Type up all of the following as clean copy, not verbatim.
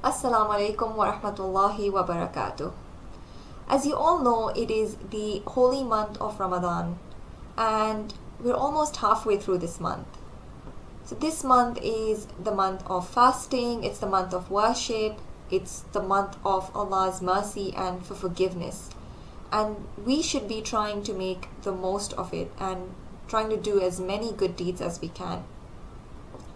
Assalamu alaikum wa rahmatullahi wa barakatuh. As you all know, it is the holy month of Ramadan and we're almost halfway through this month. So this month is the month of fasting, it's the month of worship, it's the month of Allah's mercy and for forgiveness. And we should be trying to make the most of it and trying to do as many good deeds as we can.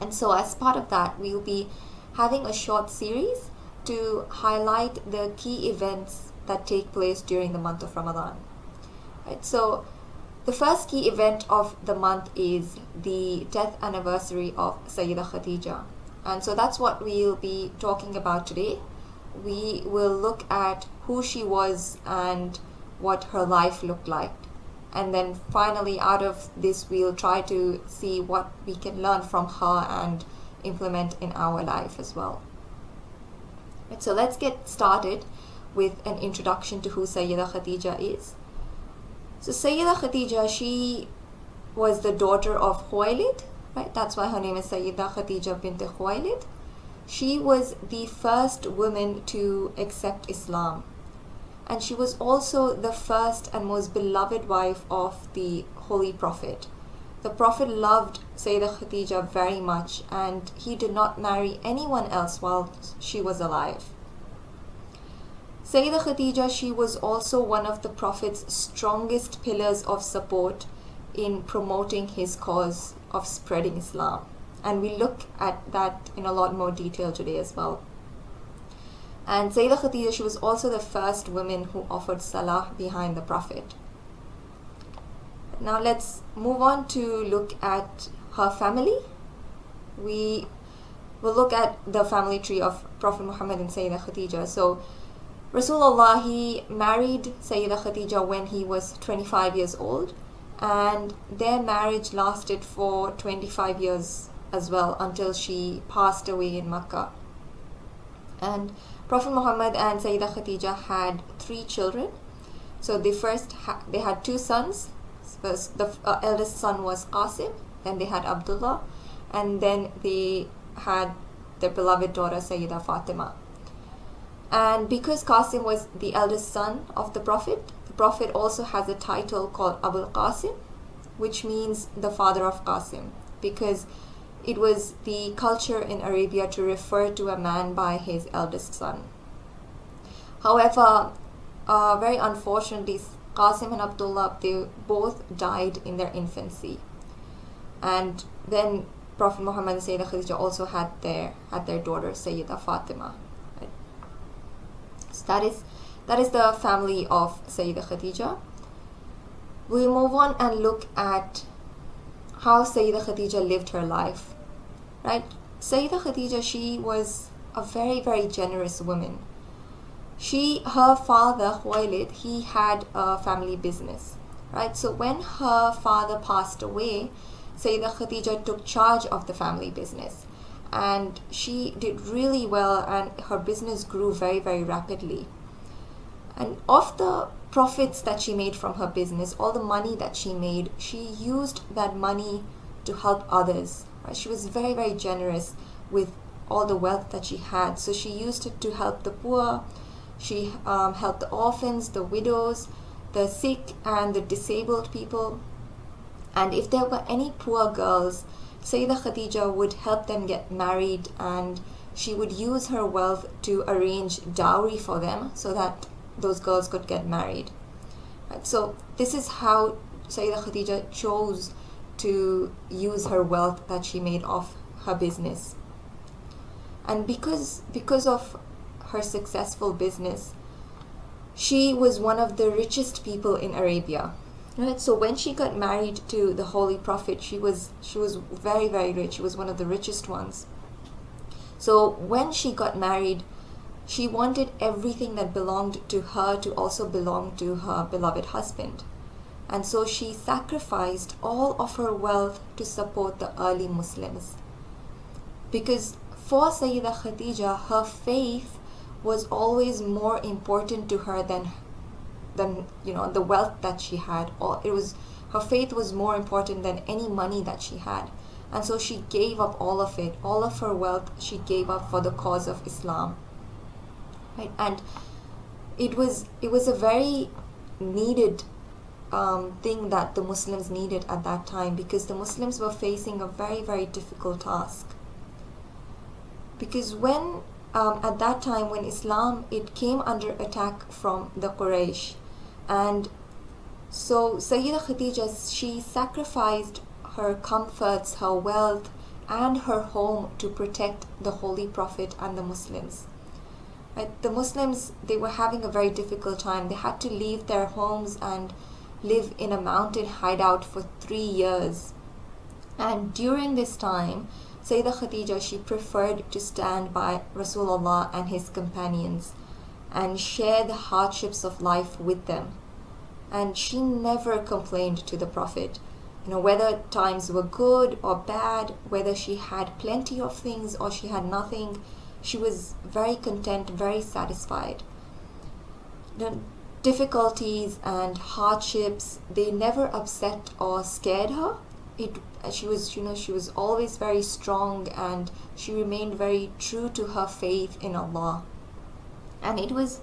And so as part of that, we'll be having a short series to highlight the key events that take place during the month of Ramadan. Right, so the first key event of the month is the death anniversary of Sayyidah Khadija. And so that's what we'll be talking about today. We will look at who she was and what her life looked like. And then finally, out of this, we'll try to see what we can learn from her and implement in our life as well. Right, so let's get started with an introduction to who Sayyidah Khadija is. So Sayyidah Khadija, she was the daughter of Khuwailid, right? That's why her name is Sayyidah Khadija bint Khuwailid. She was the first woman to accept Islam. And she was also the first and most beloved wife of the Holy Prophet. The Prophet loved Sayyidah Khadija very much and he did not marry anyone else while she was alive. Sayyidah Khadija, she was also one of the Prophet's strongest pillars of support in promoting his cause of spreading Islam. And we look at that in a lot more detail today as well. And Sayyidah Khadija, she was also the first woman who offered salah behind the Prophet. Now let's move on to look at her family. We will look at the family tree of Prophet Muhammad and Sayyidah Khadija. So Rasulullah, he married Sayyidah Khadija when he was 25 years old, and their marriage lasted for 25 years as well until she passed away in Makkah. And Prophet Muhammad and Sayyidah Khadija had 3 children. So they had 2 sons. First, the eldest son was Qasim, then they had Abdullah, and then they had their beloved daughter Sayyidah Fatima. And because Qasim was the eldest son of the Prophet also has a title called Abul Qasim, which means the father of Qasim, because it was the culture in Arabia to refer to a man by his eldest son. However, very unfortunately, Qasim and Abdullah, they both died in their infancy. And then Prophet Muhammad and Sayyidah Khadija also had their daughter Sayyidah Fatima. Right? So that is the family of Sayyidah Khadija. We move on and look at how Sayyidah Khadija lived her life. Right? Sayyidah Khadija, she was a very, very generous woman. Her father, Khuwailid, he had a family business. Right? So when her father passed away, Sayyidah Khadija took charge of the family business. And she did really well and her business grew very, very rapidly. And of the profits that she made from her business, all the money that she made, she used that money to help others. Right? She was very, very generous with all the wealth that she had. So she used it to help the poor. She helped the orphans, the widows, the sick and the disabled people. And if there were any poor girls, Sayyidah Khadija would help them get married and she would use her wealth to arrange dowry for them so that those girls could get married. Right? So this is how Sayyidah Khadija chose to use her wealth that she made off her business. And because of her successful business, she was one of the richest people in Arabia. Right? So when she got married to the Holy Prophet, she was very, very rich. She was one of the richest ones. So when she got married, she wanted everything that belonged to her to also belong to her beloved husband. And so she sacrificed all of her wealth to support the early Muslims. Because for Sayyidah Khadija, her faith was always more important to her than the wealth that she had. Her faith was more important than any money that she had. And so she gave up all of it, all of her wealth she gave up for the cause of Islam. right? And it was a very needed thing that the Muslims needed at that time, because the Muslims were facing a very, very difficult task. Because when at that time when Islam, it came under attack from the Quraysh, and so Sayyidah Khadija, she sacrificed her comforts, her wealth, and her home to protect the Holy Prophet and the Muslims. Right? The Muslims, they were having a very difficult time. They had to leave their homes and live in a mountain hideout for 3 years. And during this time, Sayyidah Khadija, she preferred to stand by Rasulullah and his companions and share the hardships of life with them. And she never complained to the Prophet. Whether times were good or bad, whether she had plenty of things or she had nothing, she was very content, very satisfied. The difficulties and hardships, they never upset or scared her. She was always very strong, and she remained very true to her faith in Allah. And it was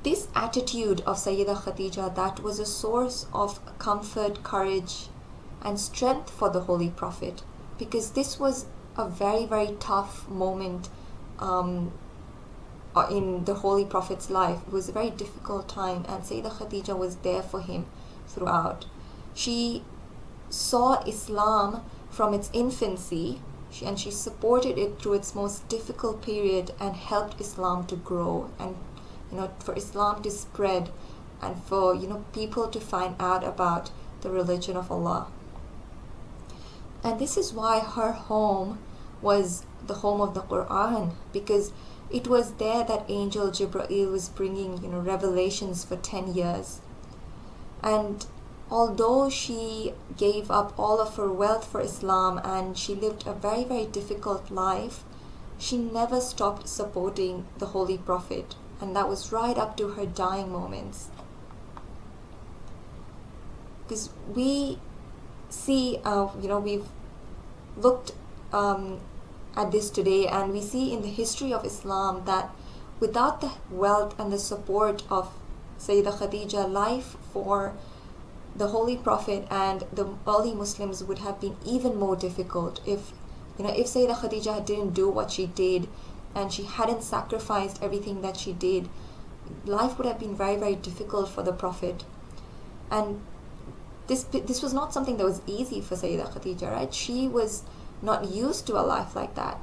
this attitude of Sayyidah Khadija that was a source of comfort, courage, and strength for the Holy Prophet, because this was a very, very tough moment in the Holy Prophet's life. It was a very difficult time, and Sayyidah Khadija was there for him throughout. She saw Islam from its infancy, and she supported it through its most difficult period and helped Islam to grow, and for Islam to spread, and for people to find out about the religion of Allah. And this is why her home was the home of the Quran, because it was there that Angel Jibreel was bringing revelations for 10 years. And although she gave up all of her wealth for Islam and she lived a very, very difficult life, she never stopped supporting the Holy Prophet, and that was right up to her dying moments. Because we see, we've looked at this today, and we see in the history of Islam that without the wealth and the support of Sayyidah Khadija, life for the Holy Prophet and the early Muslims would have been even more difficult. If Sayyidah Khadija didn't do what she did, and she hadn't sacrificed everything that she did, life would have been very, very difficult for the Prophet. And this was not something that was easy for Sayyidah Khadija, right? She was not used to a life like that.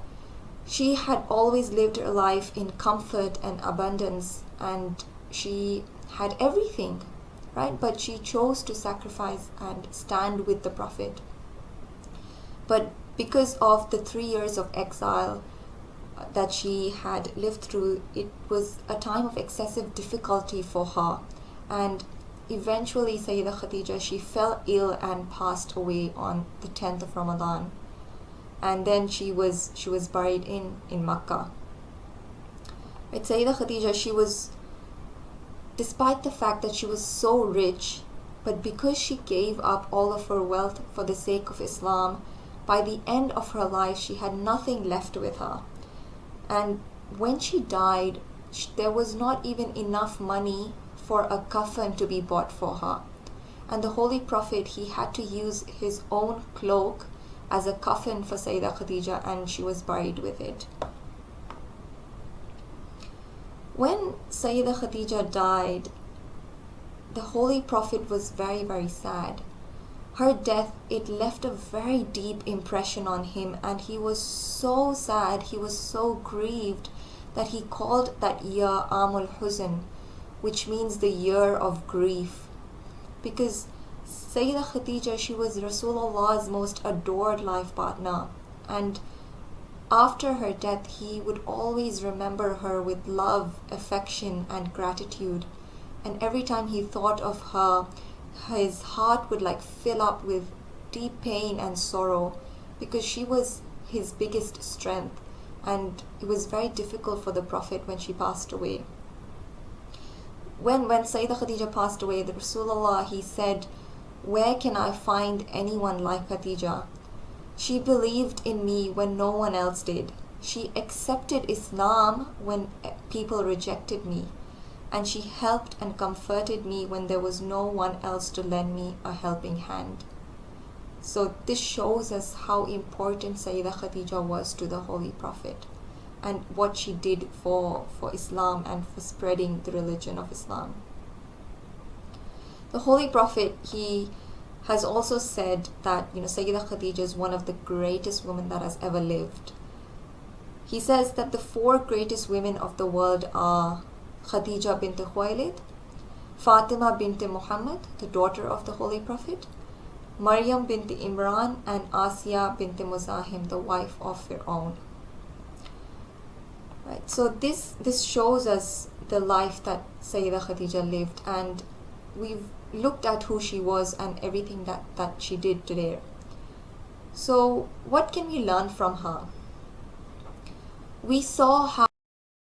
She had always lived her life in comfort and abundance, and she had everything, right? But she chose to sacrifice and stand with the Prophet. But because of the 3 years of exile that she had lived through, it was a time of excessive difficulty for her. And eventually Sayyidah Khadija, she fell ill and passed away on the 10th of Ramadan. And then she was buried in Makkah. Right, Sayyidah Khadija, she was, despite the fact that she was so rich, but because she gave up all of her wealth for the sake of Islam, by the end of her life she had nothing left with her. And when she died, there was not even enough money for a coffin to be bought for her. And the Holy Prophet, he had to use his own cloak as a coffin for Sayyidah Khadija, and she was buried with it. When Sayyidah Khadija died, the Holy Prophet was very, very sad. Her death, it left a very deep impression on him, and he was so sad, he was so grieved, that he called that year Amul Huzn, which means the year of grief. Because Sayyidah Khadija, she was Rasulullah's most adored life partner, and after her death, he would always remember her with love, affection, and gratitude. And every time he thought of her, his heart would fill up with deep pain and sorrow, because she was his biggest strength, and it was very difficult for the Prophet when she passed away. When Sayyidah Khadija passed away, the Rasulullah, he said, "Where can I find anyone like Khadija? She believed in me when no one else did. She accepted Islam when people rejected me, and she helped and comforted me when there was no one else to lend me a helping hand. So this shows us how important Sayyidah Khadija was to the Holy Prophet and what she did for Islam and for spreading the religion of Islam. The Holy Prophet, he has also said that Sayyidah Khadija is one of the greatest women that has ever lived. He says that the four greatest women of the world are Khadija bint Khuwailid, Fatima bint Muhammad, the daughter of the Holy Prophet, Maryam bint Imran, and Asiya bint Muzahim, the wife of Fir'aun. Right. So this shows us the life that Sayyidah Khadija lived, and we've looked at who she was and everything that she did today. So what can we learn from her? We saw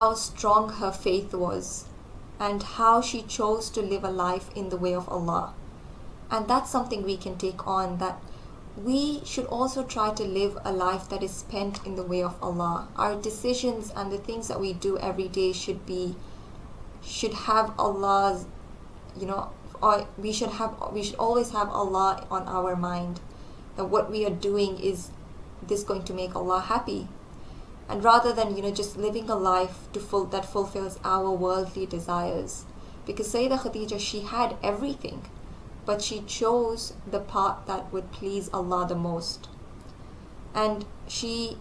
how strong her faith was and how she chose to live a life in the way of Allah. And that's something we can take on, that we should also try to live a life that is spent in the way of Allah. Our decisions and the things that we do every day should have Allah's, or we should always have Allah on our mind. That what we are doing, is this going to make Allah happy? And rather than just living a life that fulfills our worldly desires. Because Sayyidah Khadija, she had everything, but she chose the path that would please Allah the most. And she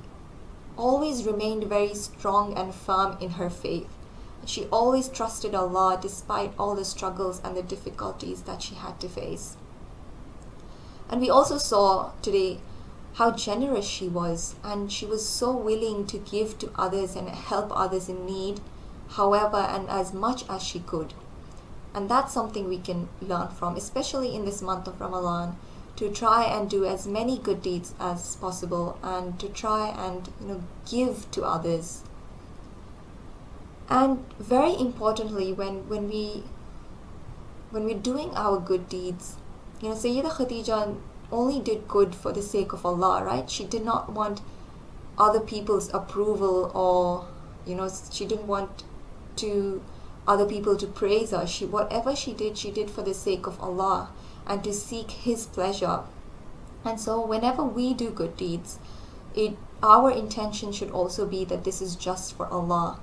always remained very strong and firm in her faith. She always trusted Allah despite all the struggles and the difficulties that she had to face. And we also saw today how generous she was, and she was so willing to give to others and help others in need, however and as much as she could. And that's something we can learn from, especially in this month of Ramadan, to try and do as many good deeds as possible, and to try and give to others. And very importantly, when we're doing our good deeds, Sayyidah Khadija only did good for the sake of Allah, right? She did not want other people's approval, or she didn't want other people to praise her. Whatever she did for the sake of Allah and to seek His pleasure. And so whenever we do good deeds, our intention should also be that this is just for Allah,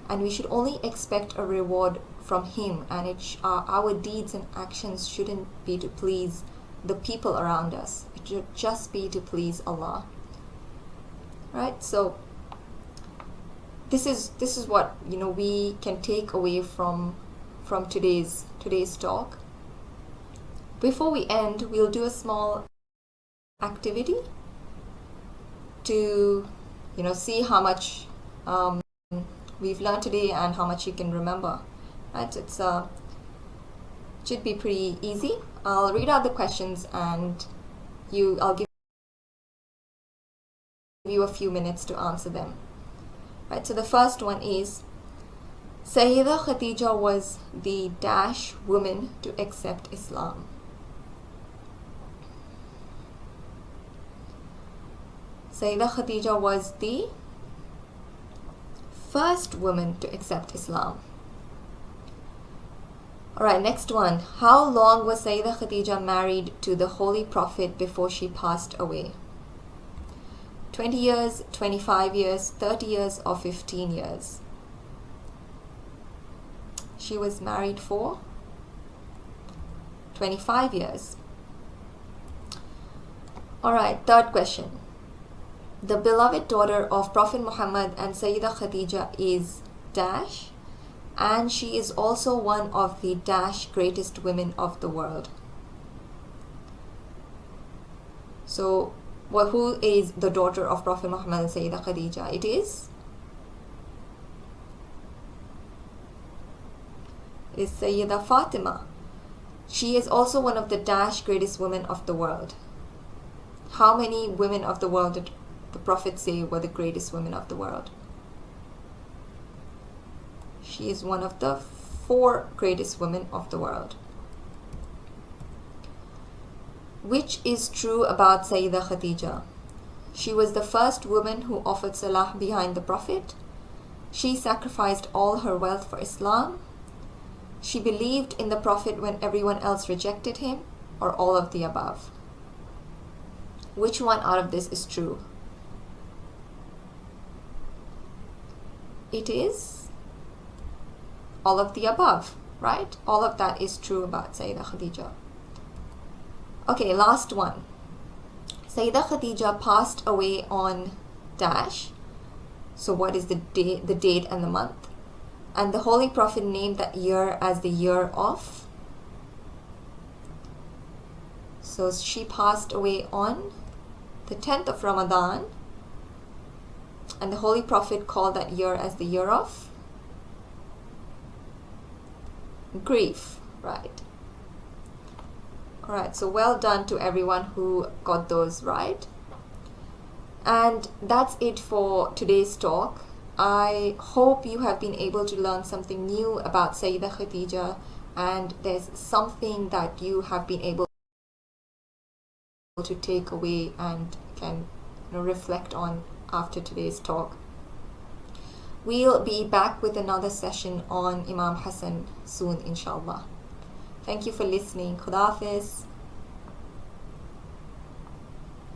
and we should only expect a reward from Him, and our deeds and actions shouldn't be to please the people around us. It should just be to please Allah. Right? So this is what we can take away from today's talk. Before we end, we'll do a small activity to see how much we've learned today and how much you can remember. Right? It should be pretty easy. I'll read out the questions, and I'll give you a few minutes to answer them. Right, so the first one is, Sayyidah Khadija was the dash woman to accept Islam. Sayyidah Khadija was the first woman to accept Islam. Alright, next one. How long was Sayyidah Khadija married to the Holy Prophet before she passed away? 20 years, 25 years, 30 years, or 15 years? She was married for 25 years. Alright, third question. The beloved daughter of Prophet Muhammad and Sayyidah Khadija is dash, and she is also one of the dash greatest women of the world. So, who is the daughter of Prophet Muhammad and Sayyidah Khadija? It is Sayyidah Fatima. She is also one of the dash greatest women of the world. How many women of the world did the Prophet say were the greatest women of the world? She is one of the 4 greatest women of the world. Which is true about Sayyidah Khadija? She was the first woman who offered salah behind the Prophet. She sacrificed all her wealth for Islam. She believed in the Prophet when everyone else rejected him, or all of the above. Which one out of this is true? It is all of the above, right? All of that is true about Sayyidah Khadija. Okay, last one. Sayyidah Khadija passed away on dash. So what is the date and the month? And the Holy Prophet named that year as the year of. So she passed away on the 10th of Ramadan. And the Holy Prophet called that year as the year of grief, right? Alright, so well done to everyone who got those right. And that's it for today's talk. I hope you have been able to learn something new about Sayyidah Khadija, and there's something that you have been able to take away and can reflect on after today's talk. We'll be back with another session on Imam Hassan soon, inshallah. Thank you for listening. Khuda Hafiz.